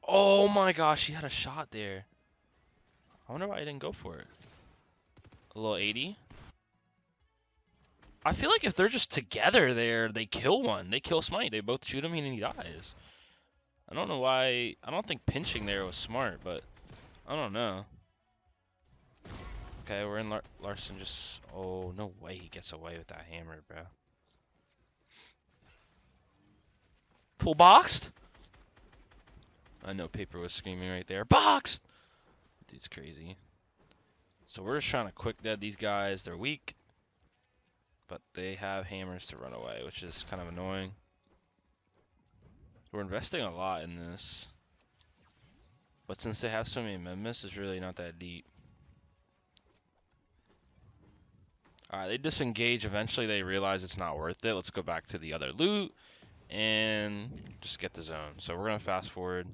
Oh my gosh, he had a shot there. I wonder why he didn't go for it. A little 80. I feel like if they're just together there, they kill one. They kill Smite. They both shoot him and he dies. I don't know why. I don't think pinching there was smart, but I don't know. Okay, we're in Larson just... Oh, no way he gets away with that hammer, bro. Full boxed? I know Paper was screaming right there. Boxed! Dude's crazy. So we're just trying to quick dead these guys. They're weak. But they have hammers to run away, which is kind of annoying. We're investing a lot in this. But since they have so many amendments, it's really not that deep. Alright, they disengage. Eventually they realize it's not worth it. Let's go back to the other loot and just get the zone. So we're going to fast forward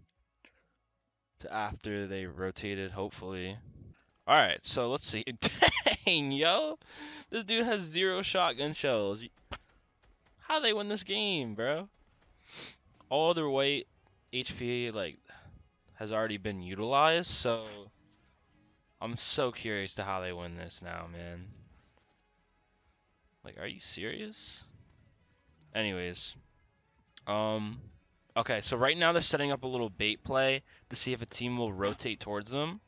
to after they rotated, hopefully. Alright, so let's see. Dang, yo! This dude has 0 shotgun shells. How they win this game, bro? All their weight, HP, like, has already been utilized, so I'm so curious to how they win this now, man. Like, are you serious? Anyways, okay, so right now they're setting up a little bait play to see if a team will rotate towards them.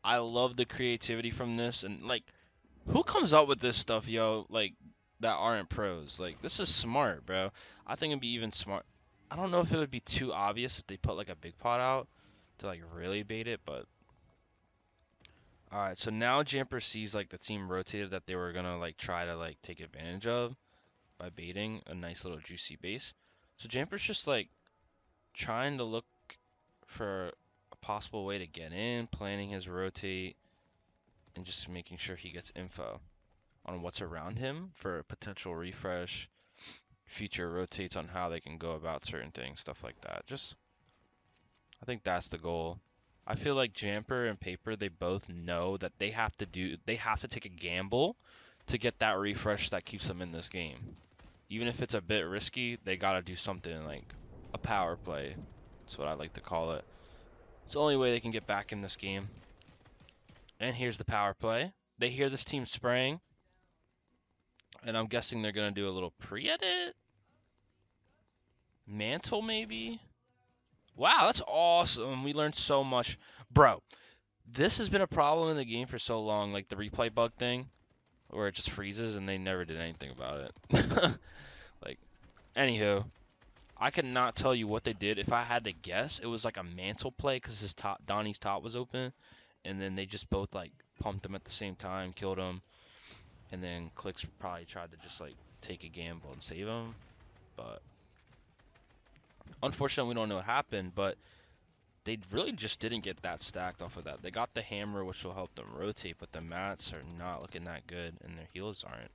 I love the creativity from this, and like, who comes up with this stuff, yo? Like, that aren't pros. Like, this is smart, bro. I think it'd be even smart. I don't know if it would be too obvious if they put like a big pot out to like really bait it, but all right. So now Jamper sees like the team rotated that they were gonna like try to like take advantage of by baiting a nice little juicy base. So Jamper's just like trying to look for a possible way to get in, planning his rotate, and just making sure he gets info on what's around him for a potential refresh, future rotates on how they can go about certain things, stuff like that. Just, I think that's the goal. I feel like Jamper and Paper, they both know that they have to take a gamble to get that refresh that keeps them in this game. Even if it's a bit risky, they gotta do something like a power play. That's what I like to call it. It's the only way they can get back in this game. And here's the power play. They hear this team spraying. And I'm guessing they're going to do a little pre-edit? Mantle, maybe? Wow, that's awesome. We learned so much. Bro, this has been a problem in the game for so long. Like the replay bug thing. Where it just freezes and they never did anything about it. Like, anywho. I could not tell you what they did. If I had to guess, it was like a mantle play because his top, Donnie's top was open. And then they just both like pumped him at the same time, killed him. And then Clicks probably tried to just like take a gamble and save him. But unfortunately, we don't know what happened. But they really just didn't get that stacked off of that. They got the hammer, which will help them rotate. But the mats are not looking that good. And their heals aren't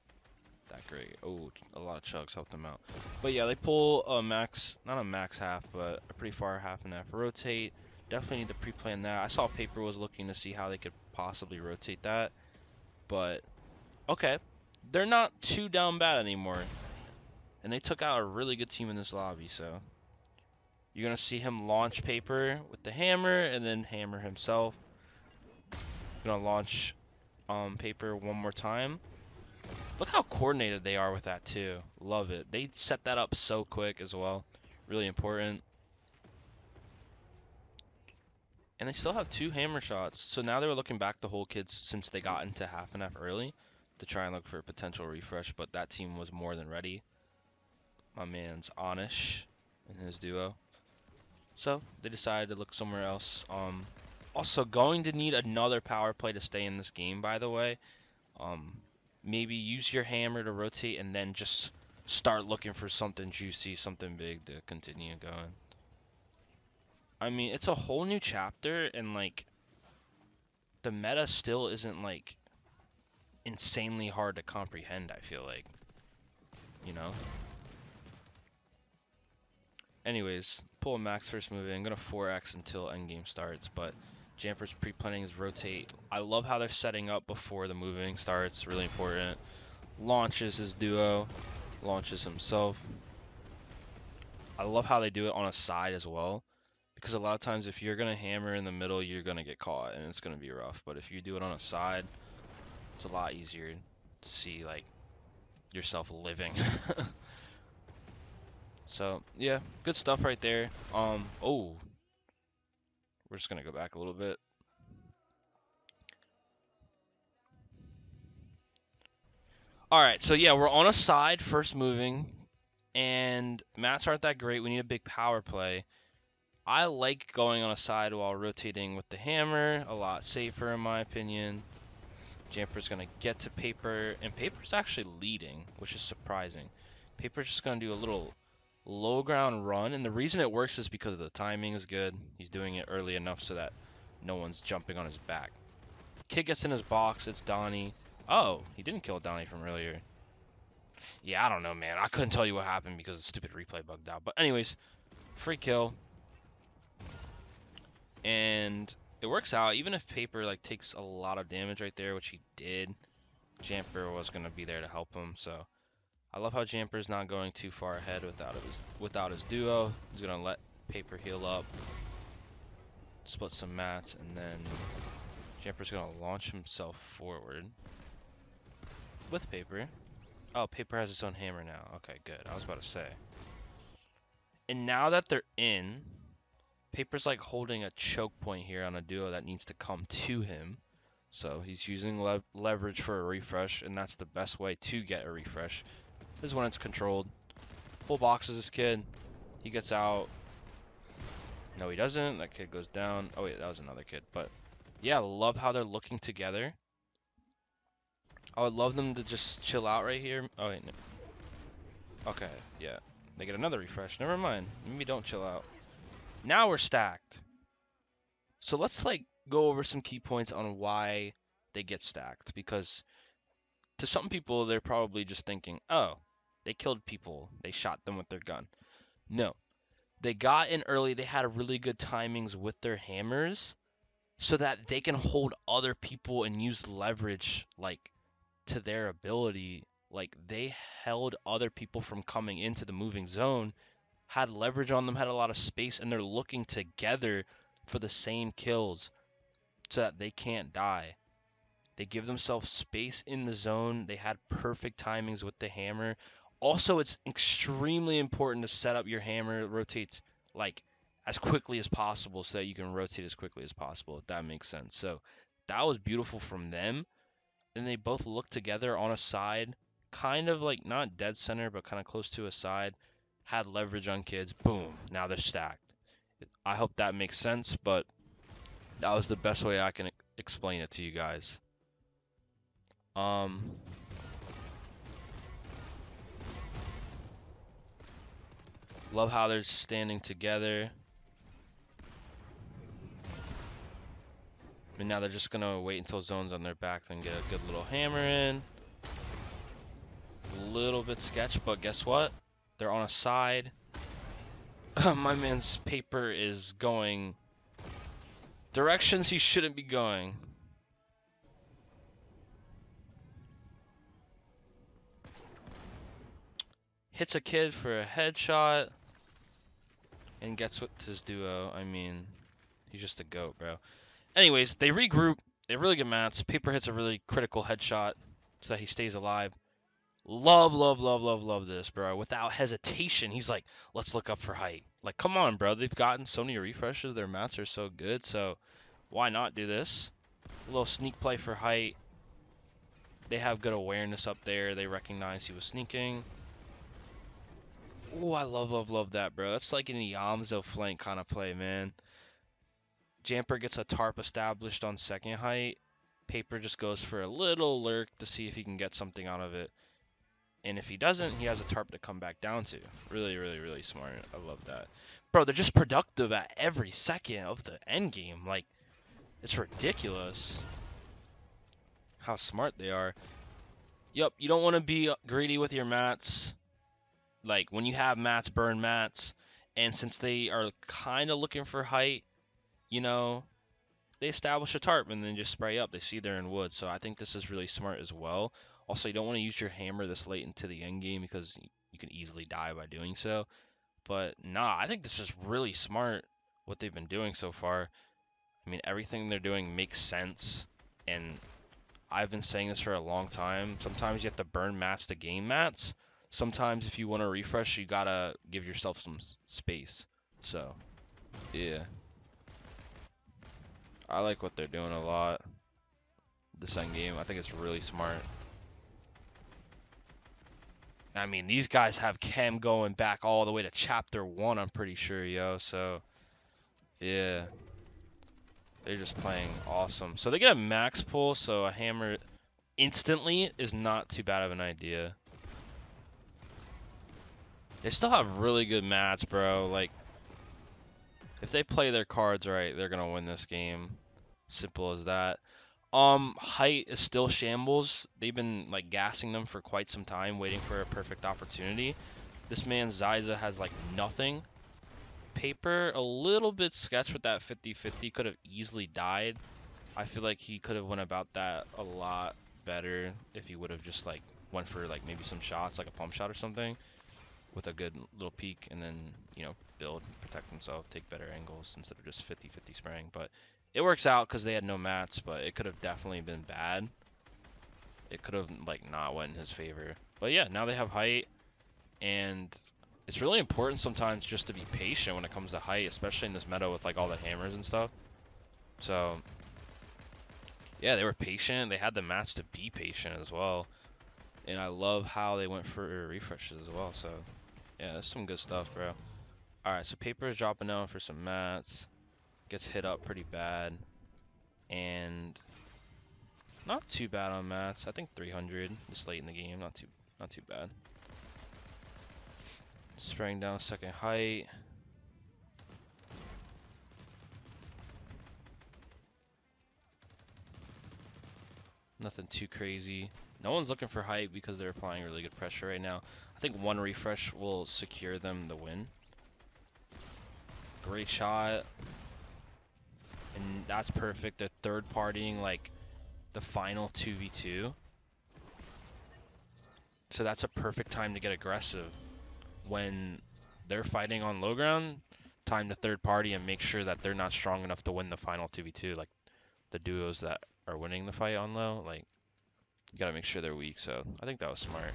that great. Oh, a lot of chugs helped them out. But yeah, they pull a max, not a max half, but a pretty far half and half rotate. Definitely need to pre-plan that. I saw Paper was looking to see how they could possibly rotate that. But, okay. They're not too down bad anymore. And they took out a really good team in this lobby, so. You're going to see him launch Paper with the hammer, and then hammer himself. Going to launch Paper one more time. Look how coordinated they are with that, too. Love it. They set that up so quick as well. Really important. And they still have 2 hammer shots. So now they're looking back to hold kids since they got into half and half early to try and look for a potential refresh. But that team was more than ready. My man's Onish and his duo. So they decided to look somewhere else. Also going to need another power play to stay in this game, by the way. Maybe use your hammer to rotate and then just start looking for something juicy, something big to continue going. I mean, it's a whole new chapter, and like the meta still isn't like insanely hard to comprehend, I feel like. You know? Anyways, pull a max first move in. I'm gonna 4x until endgame starts, but Jamper's pre-planning his rotate. I love how they're setting up before the moving starts, really important. Launches his duo, launches himself. I love how they do it on a side as well, because a lot of times if you're gonna hammer in the middle, you're gonna get caught and it's gonna be rough. But if you do it on a side, it's a lot easier to see like yourself living. So yeah, good stuff right there. Oh, we're just gonna go back a little bit. All right, so yeah, we're on a side first moving, and mats aren't that great. We need a big power play. I like going on a side while rotating with the hammer, a lot safer in my opinion. Jamper's gonna get to Paper, and Paper's actually leading, which is surprising. Paper's just gonna do a little low ground run, and the reason it works is because the timing is good. He's doing it early enough so that no one's jumping on his back. Kid gets in his box, it's Donnie. Oh, he didn't kill Donnie from earlier. Yeah, I don't know, man. I couldn't tell you what happened because the stupid replay bugged out. But anyways, free kill. And it works out. Even if Paper like takes a lot of damage right there, which he did, Jamper was going to be there to help him. So I love how Jamper's not going too far ahead without his duo. He's going to let Paper heal up, split some mats, and then Jamper's going to launch himself forward with Paper. Oh, Paper has his own hammer now. Okay, good. I was about to say. And now that they're in, Paper's like holding a choke point here on a duo that needs to come to him. So he's using leverage for a refresh, and that's the best way to get a refresh. This is when it's controlled. Full boxes this kid. He gets out. No, he doesn't. That kid goes down. Oh, wait, that was another kid. But yeah, love how they're looking together. I would love them to just chill out right here. Oh, wait. No. Okay, yeah. They get another refresh. Never mind. Maybe don't chill out. Now we're stacked. So let's like go over some key points on why they get stacked. Because to some people, they're probably just thinking, oh, they killed people. They shot them with their gun. No. They got in early. They had really good timings with their hammers so that they can hold other people and use leverage like to their ability. Like they held other people from coming into the moving zone, had leverage on them, had a lot of space, and they're looking together for the same kills so that they can't die. They give themselves space in the zone. They had perfect timings with the hammer. Also, it's extremely important to set up your hammer rotates like as quickly as possible so that you can rotate as quickly as possible, if that makes sense. So that was beautiful from them. Then they both look together on a side, kind of like not dead center, but kind of close to a side. Had leverage on kids. Boom. Now they're stacked. I hope that makes sense, but that was the best way I can explain it to you guys. Love how they're standing together. And now they're just gonna wait until zone's on their back, then get a good little hammer in. A little bit sketch, but guess what? They're on a side. My man's Paper is going directions he shouldn't be going. Hits a kid for a headshot and gets with his duo. I mean, he's just a goat, bro. Anyways, they regroup. They have really good mats. Paper hits a really critical headshot so that he stays alive. Love, love, love, love, love this, bro. Without hesitation, he's like, let's look up for height. Like, come on, bro. They've gotten so many refreshes. Their mats are so good, so why not do this? A little sneak play for height. They have good awareness up there. They recognize he was sneaking. Oh, I love, love, love that, bro. That's like an Yamzo flank kind of play, man. Jamper gets a tarp established on second height. Paper just goes for a little lurk to see if he can get something out of it. And if he doesn't, he has a tarp to come back down to. Really, really, really smart. I love that. Bro, they're just productive at every second of the end game. Like, it's ridiculous how smart they are. Yup, you don't want to be greedy with your mats. Like, when you have mats, burn mats. And since they are kind of looking for height, you know, they establish a tarp and then just spray up. They see they're in wood. So I think this is really smart as well. Also, you don't want to use your hammer this late into the end game because you can easily die by doing so. But nah, I think this is really smart. what they've been doing so far. I mean, everything they're doing makes sense, and I've been saying this for a long time. Sometimes you have to burn mats to gain mats. Sometimes if you want to refresh, you gotta give yourself some space. So, yeah. I like what they're doing a lot. This end game, I think it's really smart. I mean, these guys have chem going back all the way to chapter 1, I'm pretty sure, yo. So, yeah. They're just playing awesome. So they get a max pull, so a hammer instantly is not too bad of an idea. They still have really good mats, bro. Like, if they play their cards right, they're gonna win this game. Simple as that. Height is still shambles. They've been like gassing them for quite some time, waiting for a perfect opportunity. This man Zyza has like nothing. Paper, a little bit sketch with that 50-50. Could have easily died. I feel like he could have went about that a lot better if he would have just like went for like maybe some shots, like a pump shot or something, with a good little peek, and then, you know, build, protect himself, take better angles instead of just 50-50 spraying. But it works out because they had no mats, but it could have definitely been bad. It could have like not went in his favor. But yeah, now they have height, and it's really important sometimes just to be patient when it comes to height, especially in this meta with like all the hammers and stuff. So yeah, they were patient. They had the mats to be patient as well. And I love how they went for refreshes as well. So yeah, that's some good stuff, bro. Alright, so Paper is dropping down for some mats. Gets hit up pretty bad. And not too bad on mats. I think 300 this late in the game. Not too bad. Spraying down second height. Nothing too crazy. No one's looking for height because they're applying really good pressure right now. I think one refresh will secure them the win. Great shot. And that's perfect. They're third partying like the final 2v2. So that's a perfect time to get aggressive. When they're fighting on low ground, time to third party and make sure that they're not strong enough to win the final 2v2. Like the duos that are winning the fight on low, like you gotta make sure they're weak. So I think that was smart.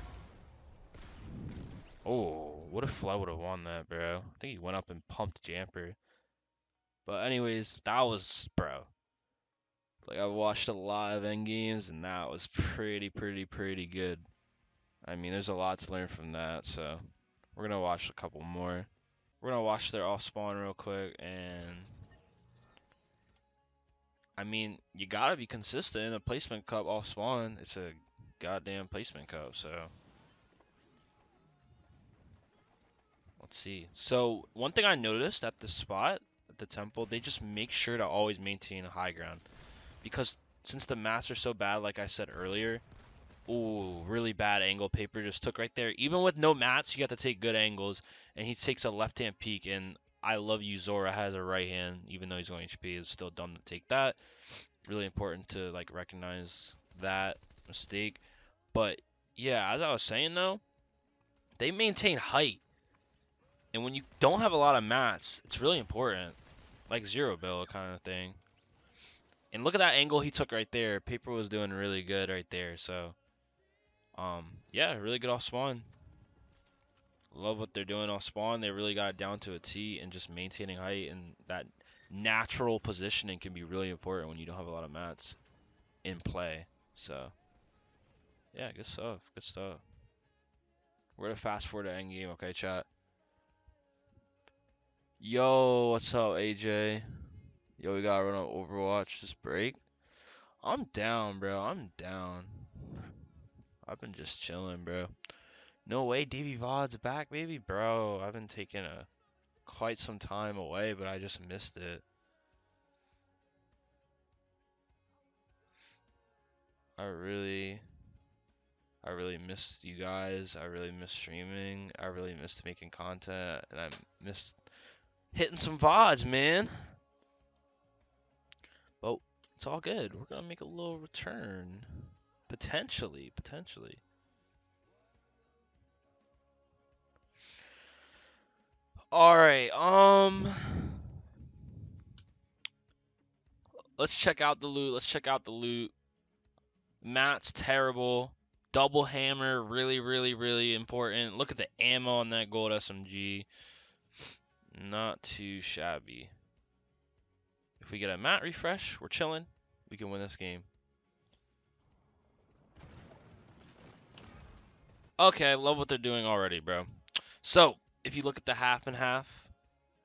Oh, what if Flood would have won that, bro? I think he went up and pumped Jamper. But anyways, that was, bro. Like, I've watched a lot of end games, and that was pretty good. I mean, there's a lot to learn from that, so we're gonna watch a couple more. We're gonna watch their off spawn real quick, and I mean, you gotta be consistent in a placement cup off spawn. It's a goddamn placement cup, so let's see. So one thing I noticed at the spot, at the temple, they just make sure to always maintain a high ground. Because since the mats are so bad, like I said earlier, ooh, really bad angle Paper just took right there. Even with no mats, you have to take good angles, and he takes a left-hand peek, and I love you, Zora has a right hand, even though he's going HP, it's still dumb to take that. Really important to, like, recognize that mistake. But, yeah, as I was saying, though, they maintain height. And when you don't have a lot of mats, it's really important. Like zero build kind of thing. And look at that angle he took right there. Paper was doing really good right there. So, yeah, really good off spawn. Love what they're doing off spawn. They really got it down to a T, and just maintaining height and that natural positioning can be really important when you don't have a lot of mats in play. So, yeah, good stuff. Good stuff. We're gonna fast forward to end game, okay, chat? Yo, what's up, AJ? Yo, we gotta run on Overwatch this break. I'm down, bro. I'm down. I've been just chilling, bro. No way, Davey VOD's back, baby, bro. I've been taking quite some time away, but I just missed it. I really, I really missed you guys. I really missed streaming. I really missed making content, and I missed hitting some VODs, man. But it's all good. We're gonna make a little return, potentially, potentially. All right, Let's check out the loot. Let's check out the loot. Matt's terrible. Double hammer, really, really, really important. Look at the ammo on that gold SMG. Not too shabby. If we get a Matt refresh, we're chilling. We can win this game. Okay, I love what they're doing already, bro. So, if you look at the half and half,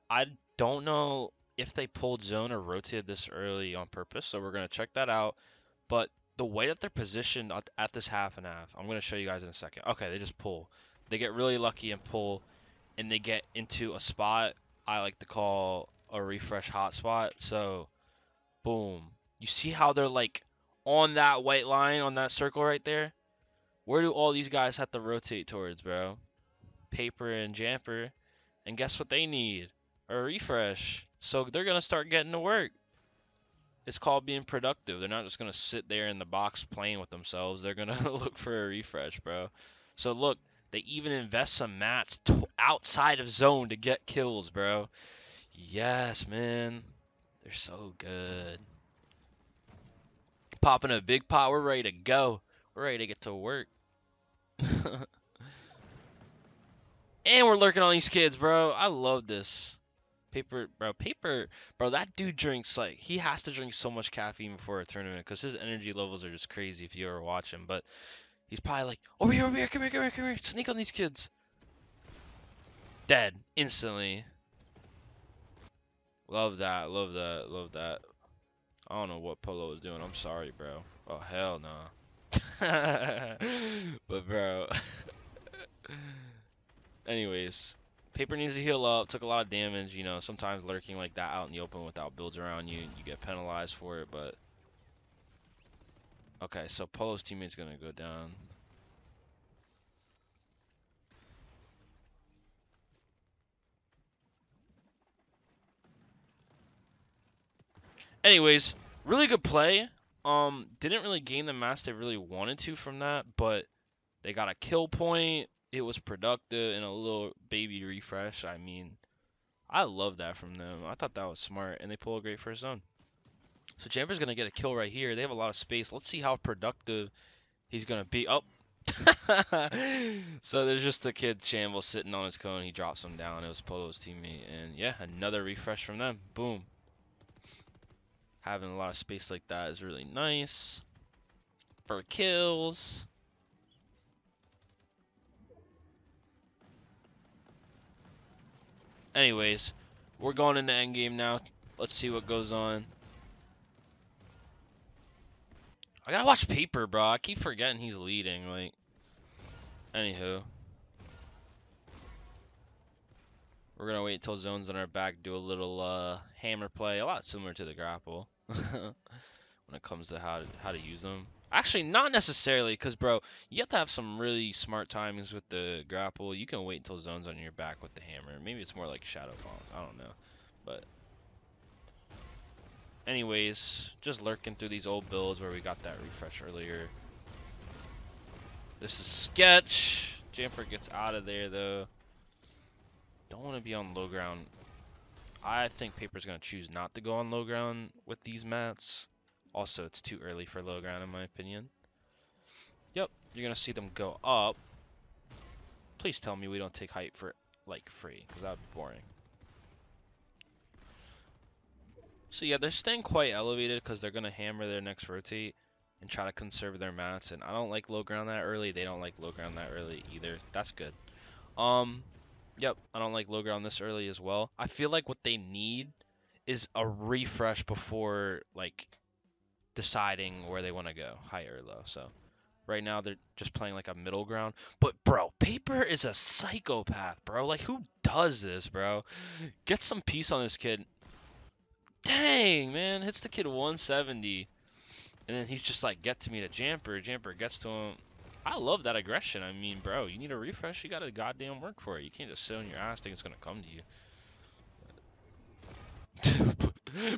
I don't know if they pulled zone or rotated this early on purpose, so we're going to check that out. But the way that they're positioned at this half and half, I'm going to show you guys in a second. Okay, they just pull. They get really lucky and pull, and they get into a spot I like to call a refresh hotspot. So, boom. You see how they're like on that white line, on that circle right there? Where do all these guys have to rotate towards, bro? Paper and Jamper. And guess what they need? A refresh. So they're going to start getting to work. It's called being productive. They're not just going to sit there in the box playing with themselves. They're going to look for a refresh, bro. So look, they even invest some mats outside of zone to get kills, bro. Yes, man. They're so good. Popping a big pot. We're ready to go. We're ready to get to work. And we're lurking on these kids, bro. I love this. Paper, bro, that dude drinks, like, he has to drink so much caffeine before a tournament because his energy levels are just crazy if you ever watch him. But he's probably like, over here, come here, come here, come here. Sneak on these kids. Dead. Instantly. Love that, love that, love that. I don't know what Polo was doing. I'm sorry, bro. Oh, hell no. But, bro. Anyways, Paper needs to heal up. Took a lot of damage. You know, sometimes lurking like that out in the open without builds around you, you get penalized for it. But okay, so Polo's teammate's gonna go down. Anyways, really good play. Didn't really gain the match they really wanted to from that, but they got a kill point. It was productive and a little baby refresh. I mean, I love that from them. I thought that was smart, and they pull a great first zone. So Jamper's going to get a kill right here. They have a lot of space. Let's see how productive he's going to be. Oh. So there's just a kid Shambles sitting on his cone. He drops him down. It was Polo's teammate. And yeah, another refresh from them. Boom. Having a lot of space like that is really nice. For kills. Anyways, we're going into endgame now. Let's see what goes on. I gotta watch Paper, bro. I keep forgetting he's leading. Like, anywho. We're gonna wait until zone's on our back, do a little hammer play, a lot similar to the grapple. When it comes to how to use them. Actually, not necessarily, because, bro, you have to have some really smart timings with the grapple. You can wait until zone's on your back with the hammer. Maybe it's more like shadow bombs. I don't know. But anyways, just lurking through these old builds where we got that refresh earlier. This is sketch. Jamper gets out of there, though. Don't want to be on low ground. I think Paper's going to choose not to go on low ground with these mats. Also, it's too early for low ground, in my opinion. Yep, you're going to see them go up. Please tell me we don't take height for, like, free, because that would be boring. So, yeah, they're staying quite elevated because they're going to hammer their next rotate and try to conserve their mats. And I don't like low ground that early. They don't like low ground that early either. That's good. Yep, I don't like low ground this early as well. I feel like what they need is a refresh before, like, deciding where they want to go, high or low. So right now they're just playing like a middle ground. But bro, Paper is a psychopath, bro. Like, who does this, bro? Get some peace on this kid. Dang, man, hits the kid 170, and then he's just like, get to me to Jamper. Jamper gets to him. I love that aggression. I mean, bro, you need a refresh, you gotta goddamn work for it. You can't just sit on your ass think it's gonna come to you.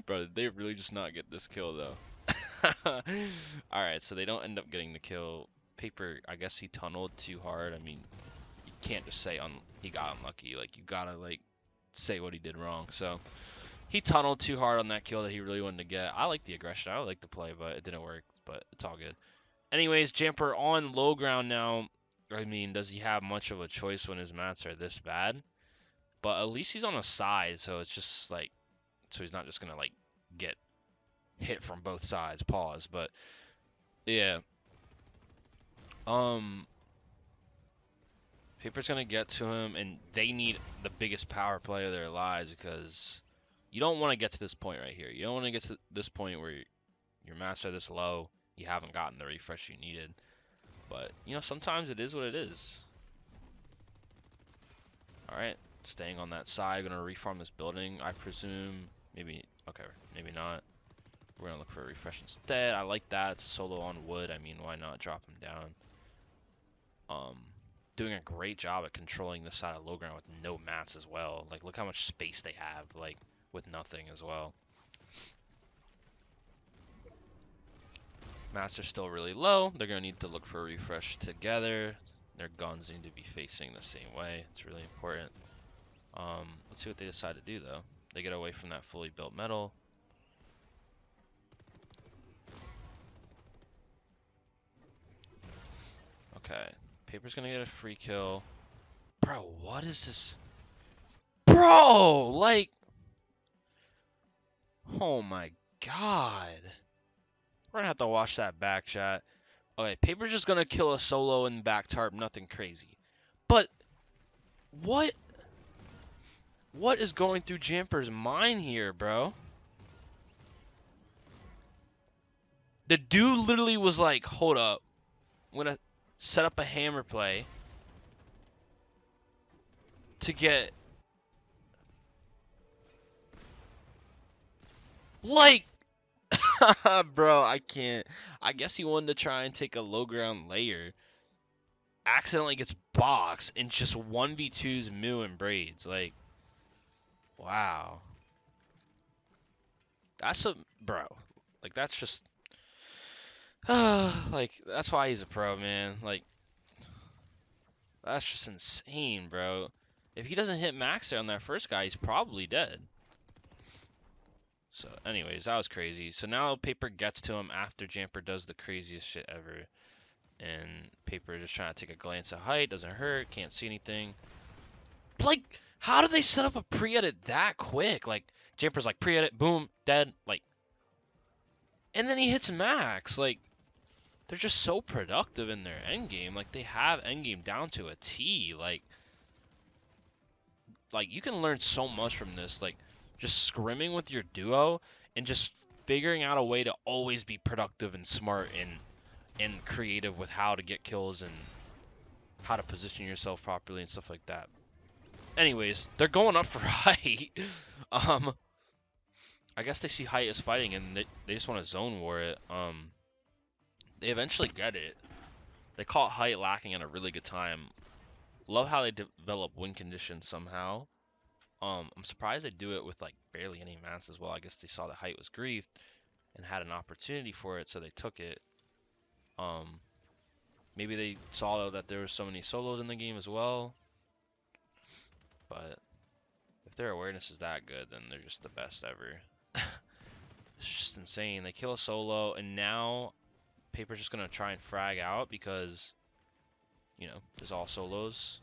Bro, did they really just not get this kill though? Alright, so they don't end up getting the kill. Paper, I guess he tunneled too hard. I mean, you can't just say he got unlucky. Like, you gotta, like, say what he did wrong. So He tunneled too hard on that kill that he really wanted to get. I like the aggression. I like the play, but it didn't work. But it's all good. Anyways, Jamper on low ground now. I mean, does he have much of a choice when his mats are this bad? But at least he's on a side, so it's just like, so he's not just gonna like get hit from both sides. Pause. But yeah, Paper's gonna get to him, and they need the biggest power play of their lives because you don't want to get to this point right here. You don't want to get to this point where your mats are this low. You haven't gotten the refresh you needed. But, you know, sometimes it is what it is. Alright, staying on that side. Gonna reform this building, I presume. Maybe, okay, maybe not. We're gonna look for a refresh instead. I like that. It's a solo on wood. I mean, why not drop him down? Doing a great job at controlling this side of low ground with no mats as well. Like, look how much space they have, like, with nothing as well. Mats are still really low. They're going to need to look for a refresh together. Their guns need to be facing the same way. It's really important. Let's see what they decide to do, though. They get away from that fully built metal. Okay. Paper's going to get a free kill. Bro, what is this? Bro, like... Oh my god. We're going to have to watch that back, chat. Okay, Paper's just gonna kill a solo in back tarp, nothing crazy. But what is going through Jamper's mind here, bro? The dude literally was like, hold up. I'm gonna set up a hammer play to get like bro, I can't. I guess he wanted to try and take a low ground layer. Accidentally gets boxed and just 1v2s Moo and Braids. Like, wow. That's a bro. Like, that's just like, that's why he's a pro, man. Like, that's just insane, bro. If he doesn't hit max there on that first guy, he's probably dead. So, anyways, that was crazy. So now Paper gets to him after Jamper does the craziest shit ever. And Paper just trying to take a glance at height. Doesn't hurt. Can't see anything. Like, how did they set up a pre-edit that quick? Like, Jamper's like, pre-edit, boom, dead. Like, and then he hits max. Like, they're just so productive in their endgame. Like, they have endgame down to a T. Like, you can learn so much from this. Like, just scrimming with your duo and just figuring out a way to always be productive and smart and creative with how to get kills and how to position yourself properly and stuff like that. Anyways, they're going up for height. I guess they see height as fighting and they just want to zone war it. They eventually get it. They caught height lacking at a really good time. Love how they develop win conditions somehow. I'm surprised they do it with like barely any mats as well. I guess they saw that height was griefed and had an opportunity for it, so they took it. Maybe they saw that there were so many solos in the game as well. But if their awareness is that good, then they're just the best ever. It's just insane. They kill a solo, and now Paper's just gonna try and frag out because, you know, there's all solos.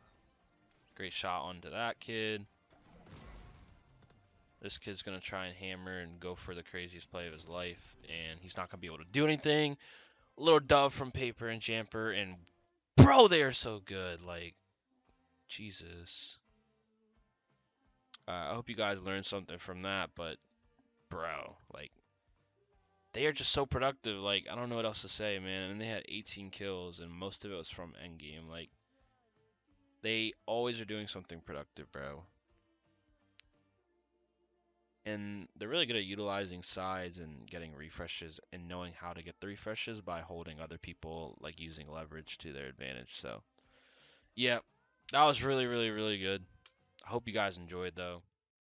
Great shot onto that kid. This kid's gonna try and hammer and go for the craziest play of his life, and he's not gonna be able to do anything. Little dove from Paper and Jamper, and bro, they are so good. Like, Jesus. I hope you guys learned something from that, but bro, like, they are just so productive. Like, I don't know what else to say, man. And they had 18 kills, and most of it was from endgame. Like, they always are doing something productive, bro. And they're really good at utilizing sides and getting refreshes and knowing how to get the refreshes by holding other people, like using leverage to their advantage. So, yeah, that was really, really, really good. I hope you guys enjoyed, though.